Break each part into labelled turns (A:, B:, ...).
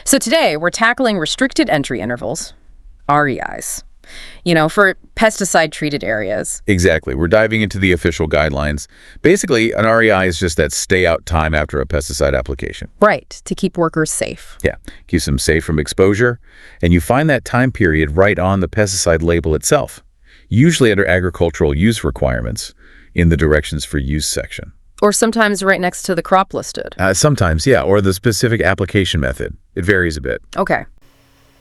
A: So today we're tackling restricted entry intervals, REIs, for pesticide-treated areas.
B: Exactly. We're diving into the official guidelines. Basically, an REI is just that stay-out time after a pesticide application.
A: Right, to keep workers safe.
B: Yeah, keeps them safe from exposure. And you find that time period right on the pesticide label itself, usually under agricultural use requirements in the directions for use section.
A: Or sometimes right next to the crop listed.
B: Sometimes, yeah, or the specific application method. It varies a bit.
A: Okay.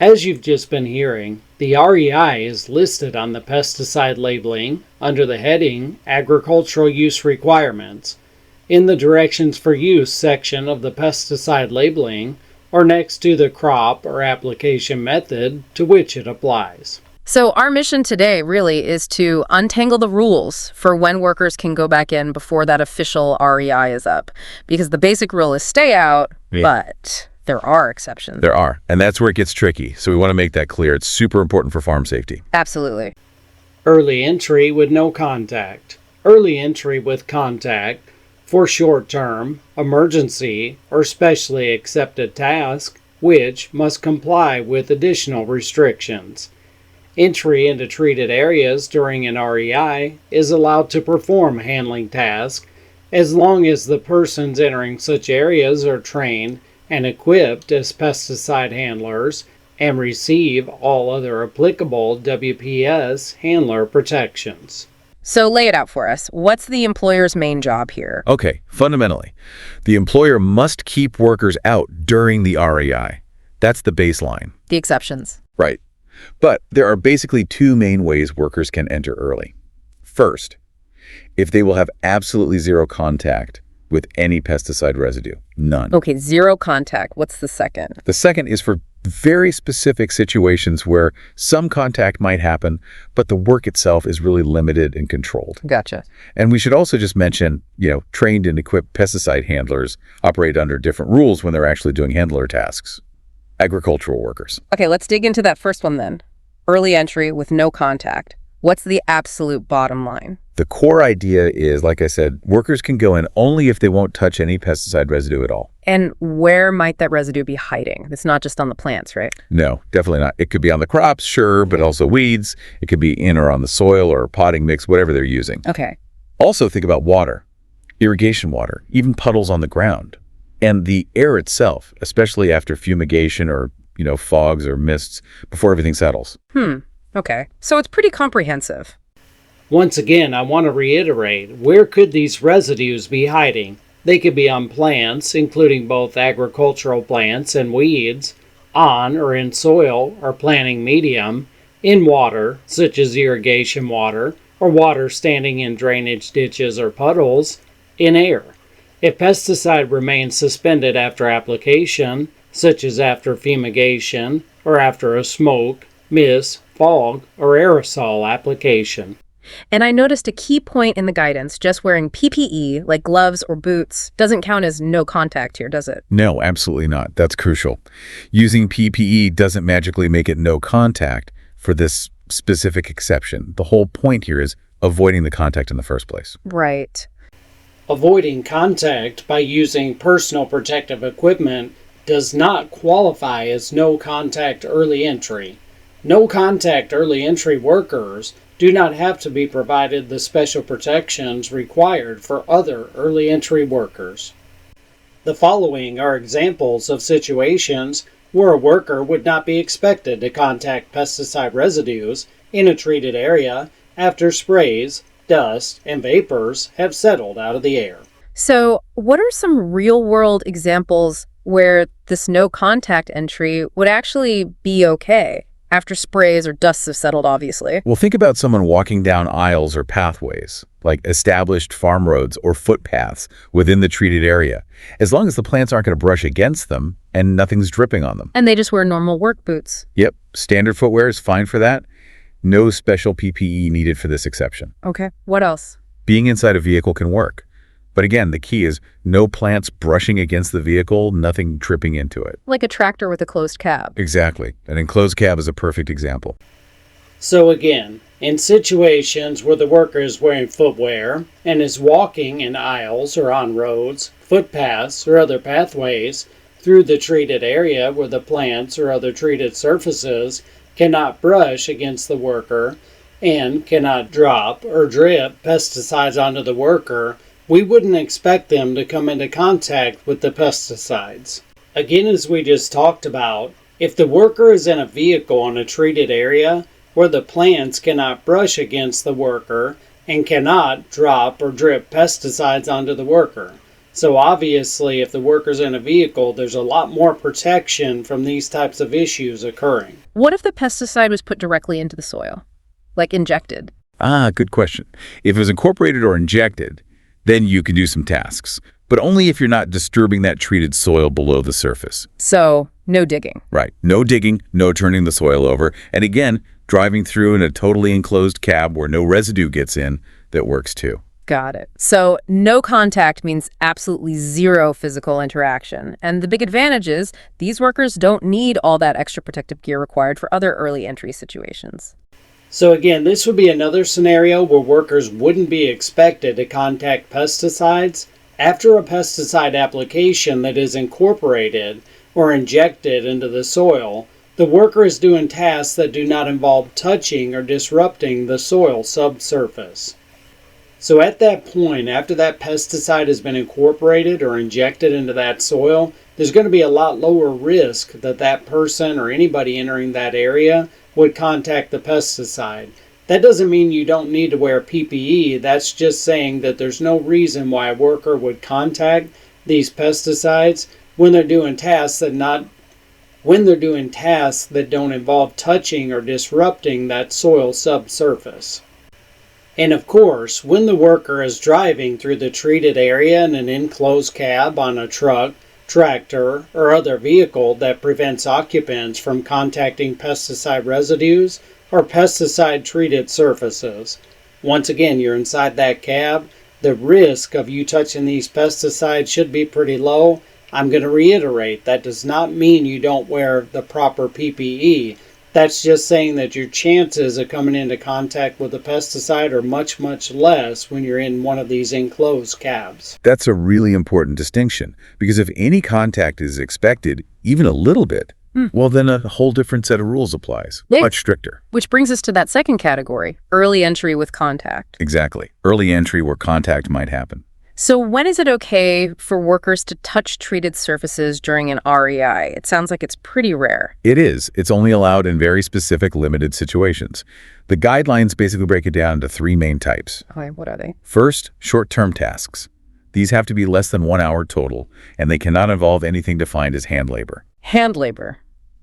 C: As you've just been hearing, the REI is listed on the pesticide labeling under the heading Agricultural Use Requirements in the Directions for Use section of the pesticide labeling or next to the crop or application method to which it applies.
A: So our mission today really is to untangle the rules for when workers can go back in before that official REI is up. Because the basic rule is stay out, but there are exceptions.
B: There are, and that's where it gets tricky. So we want to make that clear. It's super important for farm safety.
A: Absolutely.
C: Early entry with no contact. Early entry with contact for short-term, emergency, or specially accepted task, which must comply with additional restrictions. Entry into treated areas during an REI is allowed to perform handling tasks as long as the persons entering such areas are trained and equipped as pesticide handlers and receive all other applicable WPS handler protections.
A: So lay it out for us. What's the employer's main job here?
B: Okay, fundamentally, the employer must keep workers out during the REI. That's the baseline.
A: The exceptions.
B: Right. But there are basically two main ways workers can enter early. First, if they will have absolutely zero contact with any pesticide residue. None.
A: Okay, zero contact. What's the second?
B: The second is for very specific situations where some contact might happen, but the work itself is really limited and controlled.
A: Gotcha.
B: And we should also just mention, trained and equipped pesticide handlers operate under different rules when they're actually doing handler tasks. Agricultural workers.
A: Okay, let's dig into that first one then. Early entry with no contact. What's the absolute bottom line?
B: The core idea is, like I said, workers can go in only if they won't touch any pesticide residue at all.
A: And where might that residue be hiding? It's not just on the plants, right?
B: No, definitely not. It could be on the crops, sure, but also weeds. It could be in or on the soil or potting mix, whatever they're using.
A: Okay.
B: Also think about water, irrigation water, even puddles on the ground. And the air itself, especially after fumigation or, fogs or mists before everything settles.
A: Okay. So it's pretty comprehensive.
C: Once again, I want to reiterate, where could these residues be hiding? They could be on plants, including both agricultural plants and weeds, on or in soil or planting medium, in water, such as irrigation water, or water standing in drainage ditches or puddles, in air. If pesticide remains suspended after application, such as after fumigation or after a smoke, mist, fog, or aerosol application.
A: And I noticed a key point in the guidance, just wearing PPE, like gloves or boots, doesn't count as no contact here, does it?
B: No, absolutely not. That's crucial. Using PPE doesn't magically make it no contact for this specific exception. The whole point here is avoiding the contact in the first place.
A: Right.
C: Avoiding contact by using personal protective equipment does not qualify as no contact early entry. No contact early entry workers do not have to be provided the special protections required for other early entry workers. The following are examples of situations where a worker would not be expected to contact pesticide residues in a treated area after sprays, dust, and vapors have settled out of the air.
A: So what are some real-world examples where this no contact entry would actually be okay after sprays or dusts have settled, obviously?
B: Well, think about someone walking down aisles or pathways, like established farm roads or footpaths within the treated area, as long as the plants aren't going to brush against them and nothing's dripping on them.
A: And they just wear normal work boots.
B: Yep, standard footwear is fine for that. No special PPE needed for this exception.
A: Okay, what else?
B: Being inside a vehicle can work. But again, the key is no plants brushing against the vehicle, nothing tripping into it.
A: Like a tractor with a closed cab.
B: Exactly. An enclosed cab is a perfect example.
C: So again, in situations where the worker is wearing footwear and is walking in aisles or on roads, footpaths, or other pathways through the treated area where the plants or other treated surfaces cannot brush against the worker and cannot drop or drip pesticides onto the worker, we wouldn't expect them to come into contact with the pesticides. Again, as we just talked about, if the worker is in a vehicle in a treated area where the plants cannot brush against the worker and cannot drop or drip pesticides onto the worker. So obviously, if the worker's in a vehicle, there's a lot more protection from these types of issues occurring.
A: What if the pesticide was put directly into the soil, like injected?
B: Good question. If it was incorporated or injected, then you can do some tasks, but only if you're not disturbing that treated soil below the surface.
A: So, no digging.
B: Right. No digging, no turning the soil over, and again, driving through in a totally enclosed cab where no residue gets in, that works too.
A: Got it. So no contact means absolutely zero physical interaction. And the big advantage is these workers don't need all that extra protective gear required for other early entry situations.
C: So again, this would be another scenario where workers wouldn't be expected to contact pesticides after a pesticide application that is incorporated or injected into the soil. The worker is doing tasks that do not involve touching or disrupting the soil subsurface. So at that point, after that pesticide has been incorporated or injected into that soil, there's going to be a lot lower risk that that person or anybody entering that area would contact the pesticide. That doesn't mean you don't need to wear PPE. That's just saying that there's no reason why a worker would contact these pesticides when they're doing tasks that don't involve touching or disrupting that soil subsurface. And of course, when the worker is driving through the treated area in an enclosed cab on a truck, tractor, or other vehicle that prevents occupants from contacting pesticide residues or pesticide-treated surfaces. Once again, you're inside that cab. The risk of you touching these pesticides should be pretty low. I'm going to reiterate, that does not mean you don't wear the proper PPE. That's just saying that your chances of coming into contact with a pesticide are much, much less when you're in one of these enclosed cabs.
B: That's a really important distinction, because if any contact is expected, even a little bit, well, then a whole different set of rules applies, much stricter.
A: Which brings us to that second category, early entry with contact.
B: Exactly. Early entry where contact might happen.
A: So when is it okay for workers to touch treated surfaces during an REI? It sounds like it's pretty rare.
B: It is. It's only allowed in very specific, limited situations. The guidelines basically break it down into three main types.
A: Okay, what are they?
B: First, short-term tasks. These have to be less than 1 hour total, and they cannot involve anything defined as hand labor.
A: Hand labor.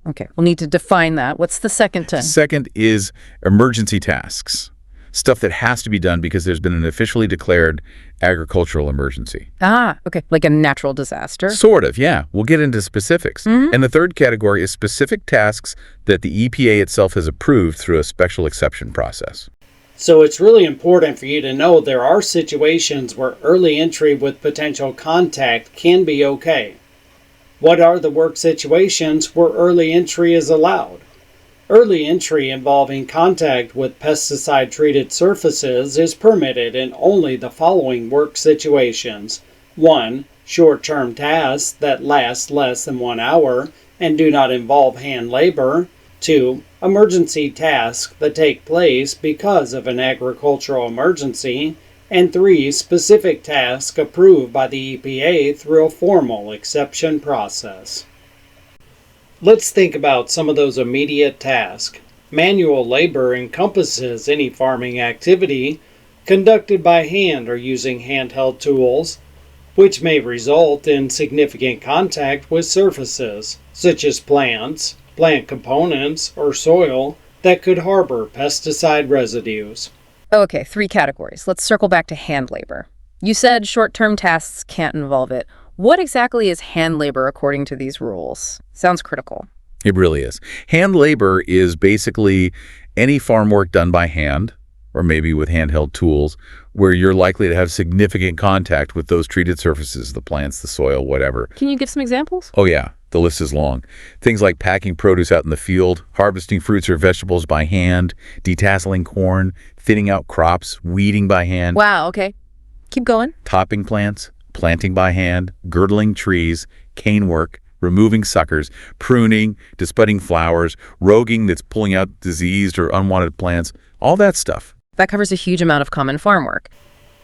A: Okay, we'll need to define that. What's the second thing?
B: Second is emergency tasks. Stuff that has to be done because there's been an officially declared agricultural emergency.
A: Okay, like a natural disaster?
B: Sort of, yeah. We'll get into specifics. And the third category is specific tasks that the EPA itself has approved through a special exception process.
C: So it's really important for you to know there are situations where early entry with potential contact can be okay. What are the work situations where early entry is allowed? Early entry involving contact with pesticide-treated surfaces is permitted in only the following work situations. 1. Short-term tasks that last less than 1 hour and do not involve hand labor. 2. Emergency tasks that take place because of an agricultural emergency. And 3. Specific tasks approved by the EPA through a formal exception process. Let's think about some of those immediate tasks. Manual labor encompasses any farming activity conducted by hand or using handheld tools, which may result in significant contact with surfaces, such as plants, plant components, or soil that could harbor pesticide residues.
A: Okay, 3 categories. Let's circle back to hand labor. You said short-term tasks can't involve it. What exactly is hand labor according to these rules? Sounds critical.
B: It really is. Hand labor is basically any farm work done by hand, or maybe with handheld tools, where you're likely to have significant contact with those treated surfaces, the plants, the soil, whatever.
A: Can you give some examples?
B: Oh yeah, the list is long. Things like packing produce out in the field, harvesting fruits or vegetables by hand, detasseling corn, thinning out crops, weeding by hand.
A: Wow, okay. Keep going.
B: Topping plants, planting by hand, girdling trees, cane work, removing suckers, pruning, disbudding flowers, roguing that's pulling out diseased or unwanted plants, all that stuff.
A: That covers a huge amount of common farm work.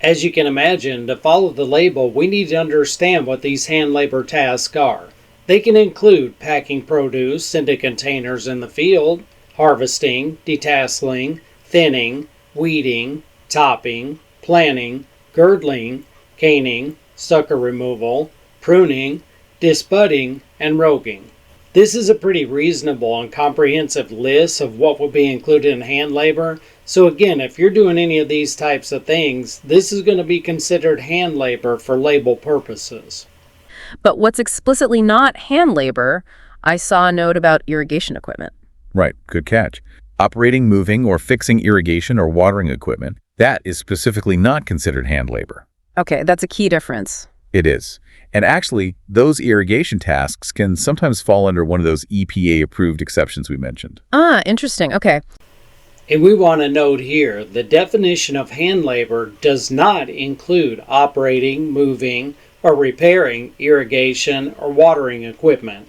C: As you can imagine, to follow the label, we need to understand what these hand labor tasks are. They can include packing produce into containers in the field, harvesting, detasseling, thinning, weeding, topping, planting, girdling, caning, sucker removal, pruning, disbudding, and roguing. This is a pretty reasonable and comprehensive list of what would be included in hand labor. So again, if you're doing any of these types of things, this is going to be considered hand labor for label purposes.
A: But what's explicitly not hand labor, I saw a note about irrigation equipment.
B: Right, good catch. Operating, moving, or fixing irrigation or watering equipment, that is specifically not considered hand labor.
A: Okay, that's a key difference.
B: It is. And actually, those irrigation tasks can sometimes fall under one of those EPA-approved exceptions we mentioned.
A: Ah, interesting. Okay.
C: And we want to note here, the definition of hand labor does not include operating, moving, or repairing irrigation or watering equipment.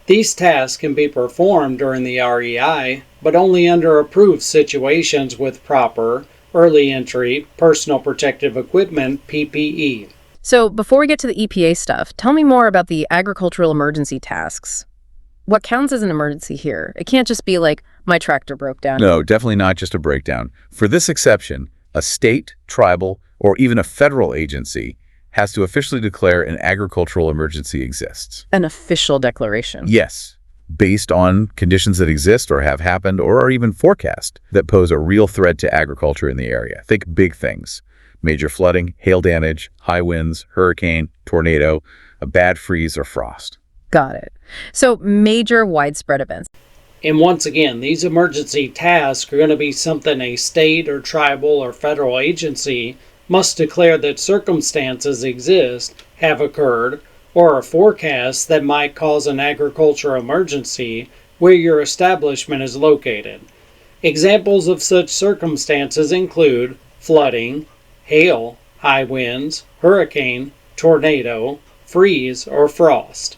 C: These tasks can be performed during the REI, but only under approved situations with proper, early entry, personal protective equipment, PPE.
A: So before we get to the EPA stuff, tell me more about the agricultural emergency tasks. What counts as an emergency here? It can't just be like, my tractor broke down.
B: No, definitely not just a breakdown. For this exception, a state, tribal, or even a federal agency has to officially declare an agricultural emergency exists.
A: An official declaration.
B: Yes, based on conditions that exist or have happened or are even forecast that pose a real threat to agriculture in the area. Think big things. Major flooding, hail damage, high winds, hurricane, tornado, a bad freeze or frost.
A: Got it. So major widespread events.
C: And once again, these emergency tasks are going to be something a state or tribal or federal agency must declare that circumstances exist, have occurred, or a forecast that might cause an agricultural emergency where your establishment is located. Examples of such circumstances include flooding, hail, high winds, hurricane, tornado, freeze, or frost.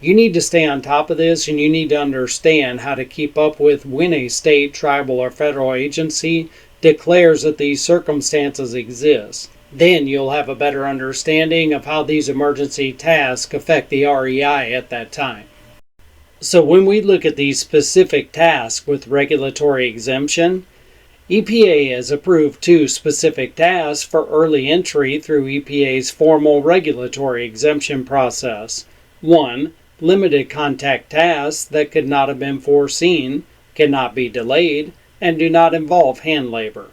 C: You need to stay on top of this, and you need to understand how to keep up with when a state, tribal, or federal agency declares that these circumstances exist. Then you'll have a better understanding of how these emergency tasks affect the REI at that time. So when we look at these specific tasks with regulatory exemption, EPA has approved 2 specific tasks for early entry through EPA's formal regulatory exemption process. 1. Limited contact tasks that could not have been foreseen, cannot be delayed, and do not involve hand labor.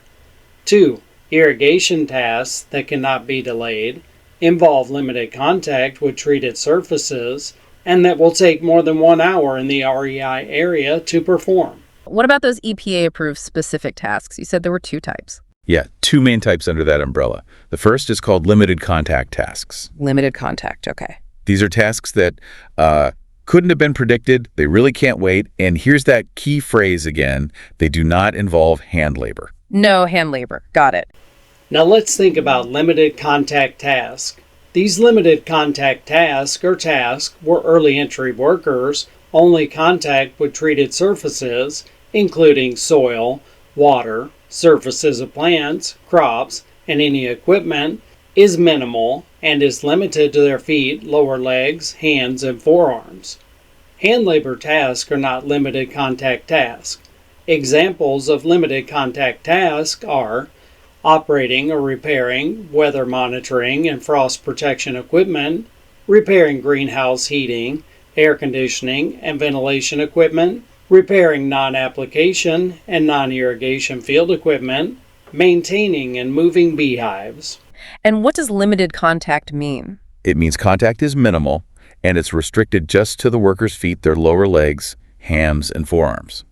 C: 2. Irrigation tasks that cannot be delayed, involve limited contact with treated surfaces, and that will take more than 1 hour in the REI area to perform.
A: What about those EPA-approved specific tasks? You said there were 2 types.
B: Yeah, 2 main types under that umbrella. The first is called limited contact tasks.
A: Limited contact, okay.
B: These are tasks that couldn't have been predicted, they really can't wait, and here's that key phrase again, they do not involve hand labor.
A: No hand labor, got it.
C: Now let's think about limited contact tasks. These limited contact tasks are tasks where early entry workers only contact with treated surfaces, including soil, water, surfaces of plants, crops, and any equipment, is minimal and is limited to their feet, lower legs, hands, and forearms. Hand labor tasks are not limited contact tasks. Examples of limited contact tasks are operating or repairing weather monitoring and frost protection equipment, repairing greenhouse heating, air conditioning and ventilation equipment, repairing non-application and non-irrigation field equipment, maintaining and moving beehives.
A: And what does limited contact mean?
B: It means contact is minimal, and it's restricted just to the worker's feet, their lower legs, hams, and forearms.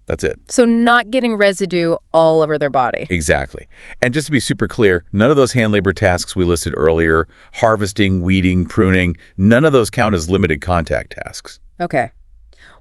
B: That's it.
A: So not getting residue all over their body.
B: Exactly. And just to be super clear, none of those hand labor tasks we listed earlier, harvesting, weeding, pruning, none of those count as limited contact tasks.
A: Okay.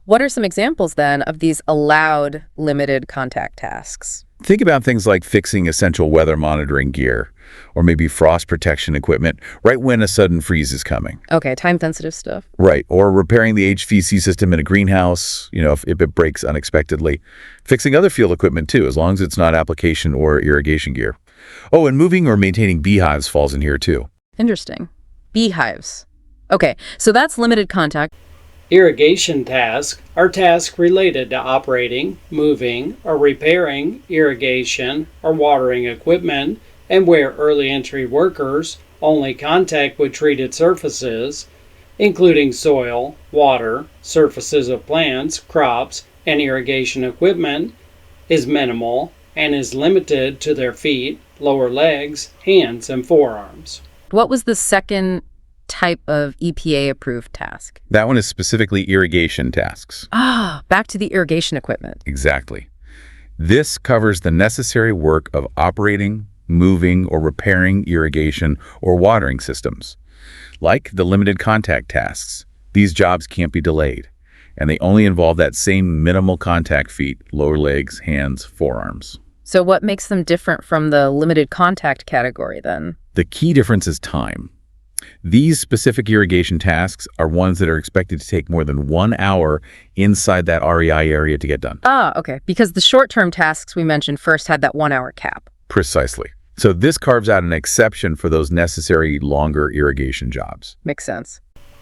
A: What are some examples then of these allowed limited contact tasks?
B: Think about things like fixing essential weather monitoring gear or maybe frost protection equipment right when a sudden freeze is coming.
A: Okay, time-sensitive stuff.
B: Right, or repairing the HVAC system in a greenhouse, if it breaks unexpectedly. Fixing other field equipment too, as long as it's not application or irrigation gear. Oh, and moving or maintaining beehives falls in here too.
A: Interesting. Beehives. Okay, so that's limited contact.
C: Irrigation tasks are tasks related to operating, moving, or repairing irrigation or watering equipment, and where early entry workers only contact with treated surfaces, including soil, water, surfaces of plants, crops, and irrigation equipment, is minimal and is limited to their feet, lower legs, hands, and forearms.
A: What was the second type of EPA-approved task?
B: That one is specifically irrigation tasks.
A: Back to the irrigation equipment.
B: Exactly. This covers the necessary work of operating, moving, or repairing irrigation or watering systems. Like the limited contact tasks, these jobs can't be delayed, and they only involve that same minimal contact feet, lower legs, hands, forearms.
A: So what makes them different from the limited contact category then?
B: The key difference is time. These specific irrigation tasks are ones that are expected to take more than 1 hour inside that REI area to get done.
A: Okay. Because the short-term tasks we mentioned first had that 1-hour cap.
B: Precisely. So this carves out an exception for those necessary longer irrigation jobs.
A: Makes sense.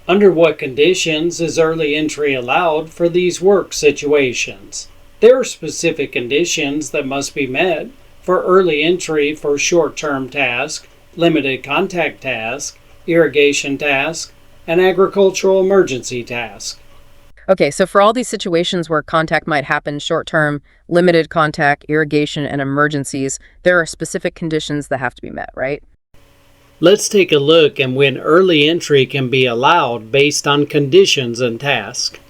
C: Under what conditions is early entry allowed for these work situations? There are specific conditions that must be met for early entry for short-term task, limited contact task, irrigation task, and agricultural emergency task.
A: Okay, so for all these situations where contact might happen short-term, limited contact, irrigation, and emergencies, there are specific conditions that have to be met, right?
C: Let's take a look at when early entry can be allowed based on conditions and task.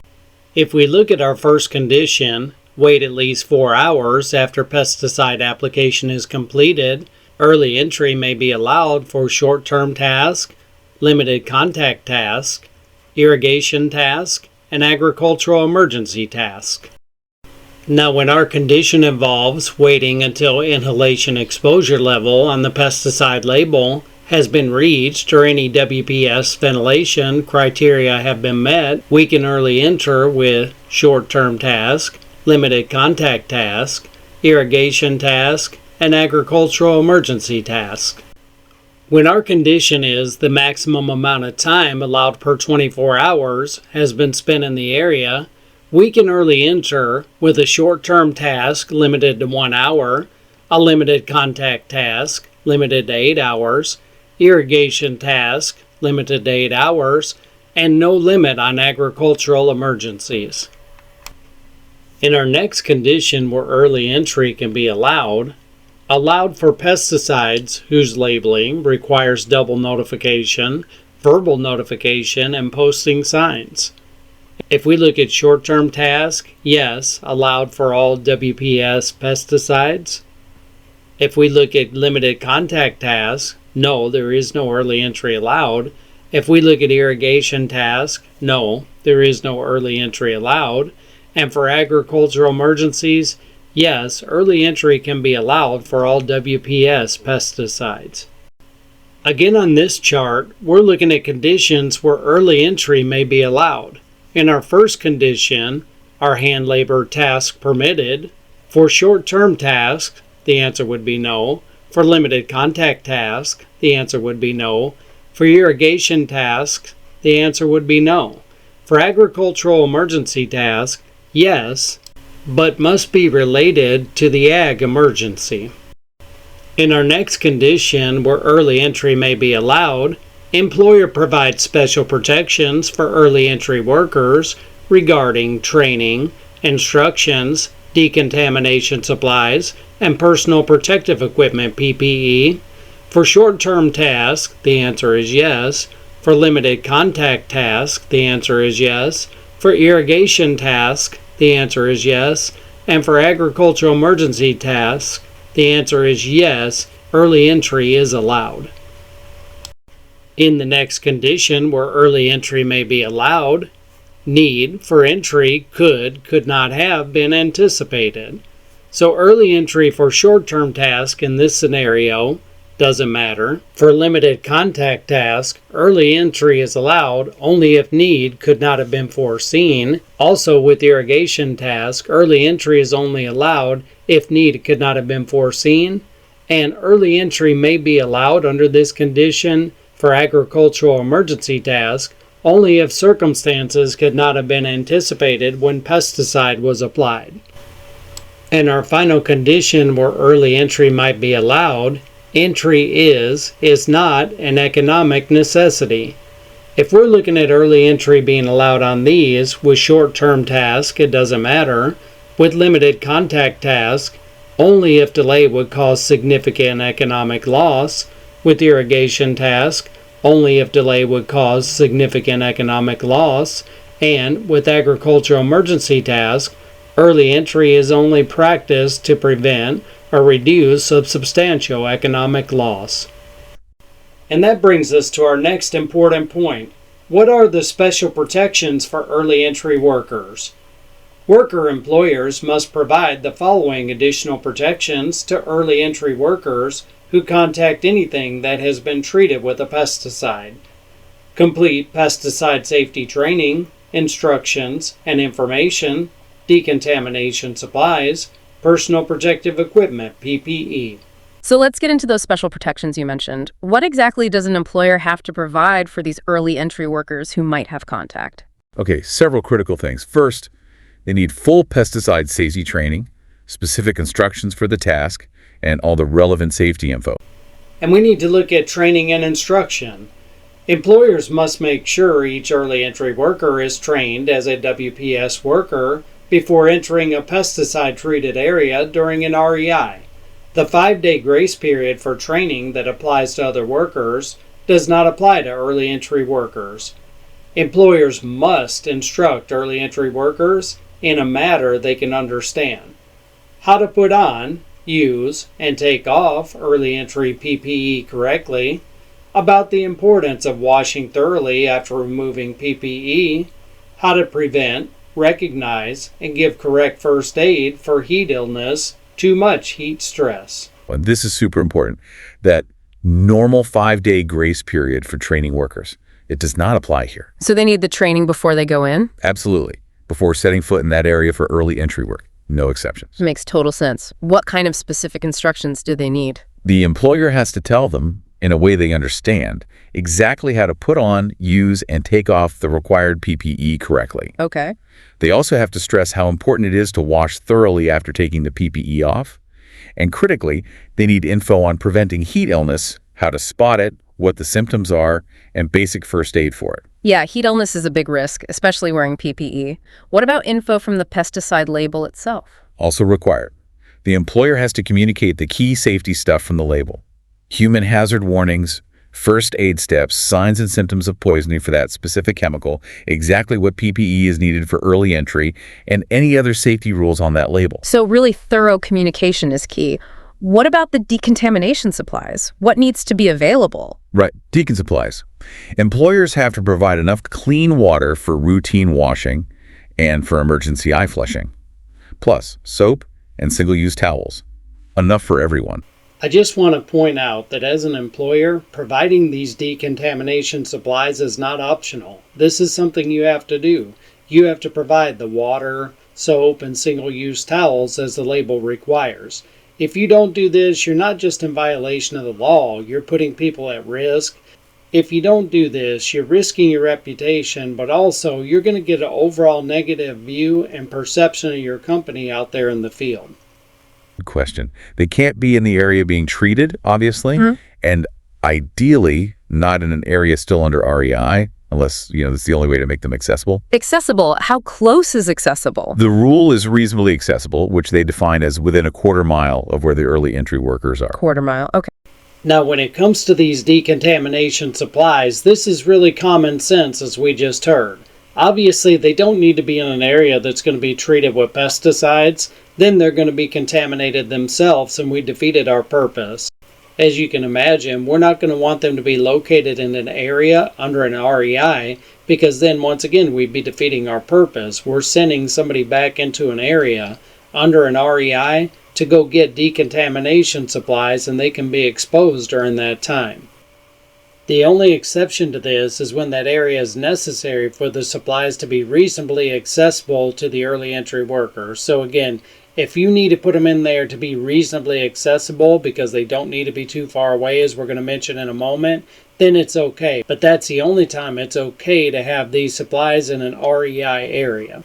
C: If we look at our first condition, wait at least 4 hours after pesticide application is completed, early entry may be allowed for short-term task, limited contact task, irrigation task, and agricultural emergency task. Now, when our condition involves waiting until inhalation exposure level on the pesticide label has been reached or any WPS ventilation criteria have been met, we can early enter with short-term task, limited contact task, irrigation task, and agricultural emergency task. When our condition is the maximum amount of time allowed per 24 hours has been spent in the area, we can early enter with a short-term task limited to 1 hour, a limited contact task limited to 8 hours, irrigation task limited to 8 hours, and no limit on agricultural emergencies. In our next condition where early entry can be allowed for pesticides whose labeling requires double notification, verbal notification, and posting signs. If we look at short-term task, yes, allowed for all WPS pesticides. If we look at limited contact task, no, there is no early entry allowed. If we look at irrigation task, no, there is no early entry allowed. And for agricultural emergencies, yes, early entry can be allowed for all WPS pesticides. Again, on this chart, we're looking at conditions where early entry may be allowed. In our first condition, are hand labor tasks permitted? For short-term tasks, the answer would be no. For limited contact task, the answer would be no. For irrigation tasks, the answer would be no. For agricultural emergency tasks, yes, but must be related to the ag emergency. In our next condition, where early entry may be allowed, employer provides special protections for early entry workers regarding training, instructions, decontamination supplies, and personal protective equipment PPE. For short-term tasks, the answer is yes. For limited contact tasks, the answer is yes. For irrigation tasks, the answer is yes. And for agricultural emergency tasks, the answer is yes, early entry is allowed. In the next condition where early entry may be allowed, need for entry could not have been anticipated. So early entry for short-term tasks in this scenario doesn't matter. For limited contact tasks, early entry is allowed only if need could not have been foreseen. Also with irrigation tasks, early entry is only allowed if need could not have been foreseen. And early entry may be allowed under this condition for agricultural emergency tasks only if circumstances could not have been anticipated when pesticide was applied. And our final condition where early entry might be allowed, entry is not an economic necessity. If we're looking at early entry being allowed on these, with short-term tasks, it doesn't matter. With limited contact tasks, only if delay would cause significant economic loss. With irrigation task, only if delay would cause significant economic loss. And with agricultural emergency task, early entry is only practiced to prevent or reduce substantial economic loss. And that brings us to our next important point. What are the special protections for early entry workers? Worker employers must provide the following additional protections to early entry workers who contact anything that has been treated with a pesticide. Complete pesticide safety training, instructions, and information, decontamination supplies, personal protective equipment, PPE.
A: So let's get into those special protections you mentioned. What exactly does an employer have to provide for these early entry workers who might have contact?
B: Okay, several critical things. First, they need full pesticide safety training, specific instructions for the task, and all the relevant safety info.
C: And we need to look at training and instruction. Employers must make sure each early entry worker is trained as a WPS worker before entering a pesticide-treated area during an REI. The 5-day grace period for training that applies to other workers does not apply to early entry workers. Employers must instruct early entry workers in a manner they can understand. How to put on, use, and take off early entry PPE correctly, about the importance of washing thoroughly after removing PPE, how to prevent, recognize, and give correct first aid for heat illness, too much heat stress.
B: And this is super important, that normal 5-day grace period for training workers. It does not apply here.
A: So they need the training before they go in?
B: Absolutely. Before setting foot in that area for early entry work. No exceptions.
A: Makes total sense. What kind of specific instructions do they need?
B: The employer has to tell them, in a way they understand, exactly how to put on, use, and take off the required PPE correctly.
A: Okay.
B: They also have to stress how important it is to wash thoroughly after taking the PPE off. And critically, they need info on preventing heat illness, how to spot it, what the symptoms are, and basic first aid for it.
A: Yeah, heat illness is a big risk, especially wearing PPE. What about info from the pesticide label itself?
B: Also required. The employer has to communicate the key safety stuff from the label. Human hazard warnings, first aid steps, signs and symptoms of poisoning for that specific chemical, exactly what PPE is needed for early entry, and any other safety rules on that label.
A: So really thorough communication is key. What about the decontamination supplies? What needs to be available?
B: Right, decon supplies. Employers have to provide enough clean water for routine washing and for emergency eye flushing. Plus, soap and single-use towels. Enough for everyone.
C: I just want to point out that as an employer, providing these decontamination supplies is not optional. This is something you have to do. You have to provide the water, soap, and single-use towels as the label requires. If you don't do this, you're not just in violation of the law, you're putting people at risk. If you don't do this, you're risking your reputation, but also you're going to get an overall negative view and perception of your company out there in the field.
B: Good question. They can't be in the area being treated, obviously, and ideally not in an area still under REI, unless, that's the only way to make them accessible.
A: Accessible? How close is accessible?
B: The rule is reasonably accessible, which they define as within a quarter mile of where the early entry workers are.
A: Quarter mile, okay.
C: Now, when it comes to these decontamination supplies, this is really common sense, as we just heard. Obviously, they don't need to be in an area that's going to be treated with pesticides. Then they're going to be contaminated themselves, and we defeated our purpose. As you can imagine, we're not going to want them to be located in an area under an REI, because then, once again, we'd be defeating our purpose. We're sending somebody back into an area under an REI to go get decontamination supplies, and they can be exposed during that time. The only exception to this is when that area is necessary for the supplies to be reasonably accessible to the early entry worker. So again, if you need to put them in there to be reasonably accessible because they don't need to be too far away, as we're going to mention in a moment, then it's okay. But that's the only time it's okay to have these supplies in an REI area.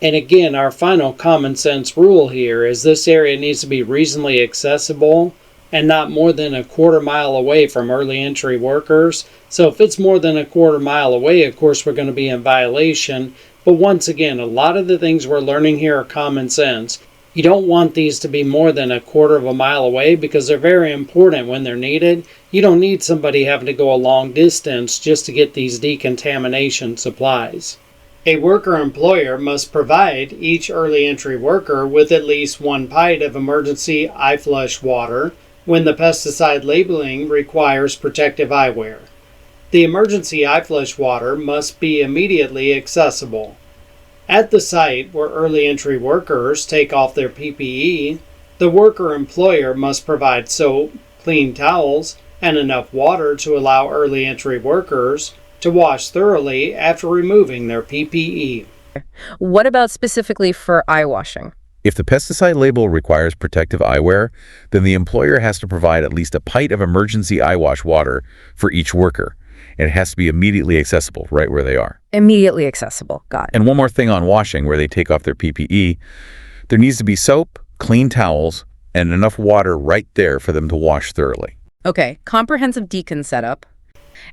C: And again, our final common sense rule here is this area needs to be reasonably accessible and not more than a quarter mile away from early entry workers. So if it's more than a quarter mile away, of course, we're going to be in violation. But once again, a lot of the things we're learning here are common sense. You don't want these to be more than a quarter of a mile away because they're very important when they're needed. You don't need somebody having to go a long distance just to get these decontamination supplies. A worker employer must provide each early entry worker with at least 1 pint of emergency eye flush water when the pesticide labeling requires protective eyewear. The emergency eye flush water must be immediately accessible. At the site where early entry workers take off their PPE, the worker employer must provide soap, clean towels, and enough water to allow early entry workers to wash thoroughly after removing their PPE.
A: What about specifically for eye washing?
B: If the pesticide label requires protective eyewear, then the employer has to provide at least a pint of emergency eye wash water for each worker. And it has to be immediately accessible right where they are.
A: Immediately accessible. Got it.
B: And one more thing on washing where they take off their PPE, there needs to be soap, clean towels, and enough water right there for them to wash thoroughly.
A: Okay, comprehensive decon setup.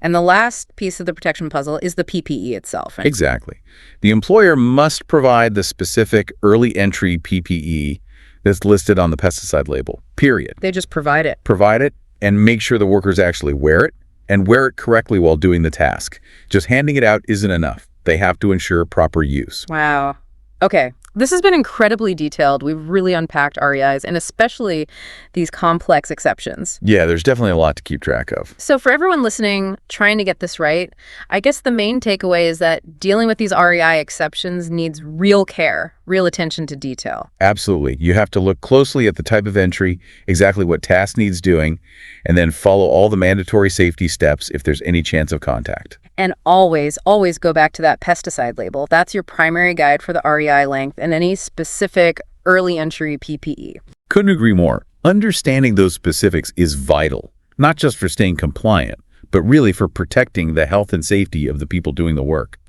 A: And the last piece of the protection puzzle is the PPE itself. Right?
B: Exactly. The employer must provide the specific early entry PPE that's listed on the pesticide label, period.
A: They just provide it.
B: Provide it and make sure the workers actually wear it and wear it correctly while doing the task. Just handing it out isn't enough. They have to ensure proper use.
A: Wow. Okay. This has been incredibly detailed. We've really unpacked REIs and especially these complex exceptions.
B: Yeah, there's definitely a lot to keep track of.
A: So for everyone listening, trying to get this right, I guess the main takeaway is that dealing with these REI exceptions needs real care, real attention to detail.
B: Absolutely. You have to look closely at the type of entry, exactly what task needs doing, and then follow all the mandatory safety steps if there's any chance of contact.
A: And always, always go back to that pesticide label. That's your primary guide for the REI length and any specific early entry PPE.
B: Couldn't agree more. Understanding those specifics is vital, not just for staying compliant, but really for protecting the health and safety of the people doing the work.